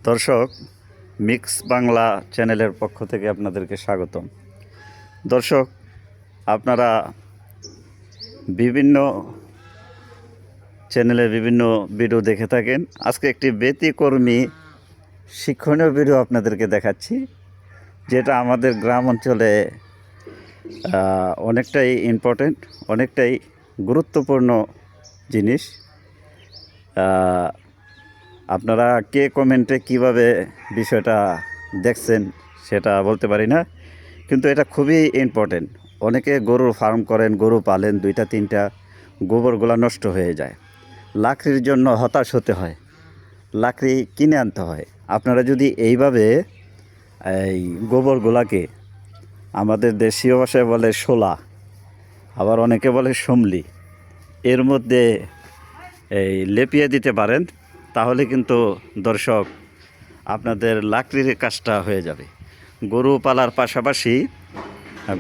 দর্শক, মিক্স বাংলা চ্যানেলের পক্ষ থেকে আপনাদেরকে স্বাগতম। দর্শক, আপনারা বিভিন্ন চ্যানেলে বিভিন্ন ভিডিও দেখে থাকেন। আজকে একটি ব্যতিক্রমী শিক্ষণীয় ভিডিও আপনাদেরকে দেখাচ্ছি, যেটা আমাদের গ্রাম অঞ্চলে অনেকটাই ইম্পর্টেন্ট, অনেকটাই গুরুত্বপূর্ণ জিনিস। আপনারা কে কমেন্টে কিভাবে বিষয়টা দেখছেন সেটা বলতে পারি না, কিন্তু এটা খুবই ইম্পর্টেন্ট। অনেকে গরুর ফার্ম করেন, গরু পালেন, 2-3টা, গোবরগুলো নষ্ট হয়ে যায়। লাকড়ির জন্য হতাশ হতে হয়, লাকড়ি কিনে আনতে হয়। আপনারা যদি এইভাবে এই গোবরগুলাকে, আমাদের দেশীয় ভাষায় বলে শোলা, আবার অনেকে বলে সমলি, এর মধ্যে লেপিয়ে দিতে পারেন, তাহলে কিন্তু দর্শক আপনাদের লাকড়ির কাজটা হয়ে যাবে। গরু পালার পাশাপাশি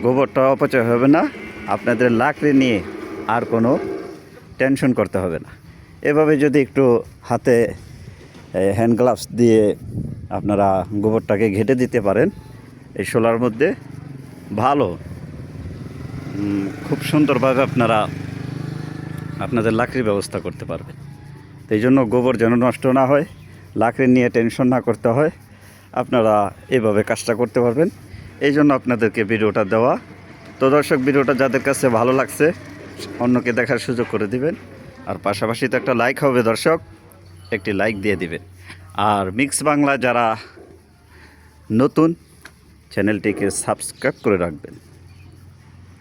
গোবরটা অপচয় হবে না, আপনাদের লাকড়ি নিয়ে আর কোনো টেনশন করতে হবে না। এভাবে যদি একটু হাতে হ্যান্ড গ্লাভস দিয়ে আপনারা গোবরটাকে ঘেঁটে দিতে পারেন এই শোলার মধ্যে, ভালো, খুব সুন্দরভাবে আপনারা আপনাদের লাকড়ির ব্যবস্থা করতে পারবেন। তো এই জন্য গোবর যেন নষ্ট না হয়, লাকড়ি নিয়ে টেনশন না করতে হয়, আপনারা এভাবে কাজটা করতে পারবেন। এই জন্য আপনাদেরকে ভিডিওটা দেওয়া। তো দর্শক, ভিডিওটা যাদের কাছে ভালো লাগছে অন্যকে দেখার সুযোগ করে দিবেন। আর পাশাপাশি তো একটা লাইক হবে দর্শক, একটি লাইক দিয়ে দিবেন। আর মিক্স বাংলা যারা নতুন, চ্যানেলটিকে সাবস্ক্রাইব করে রাখবেন।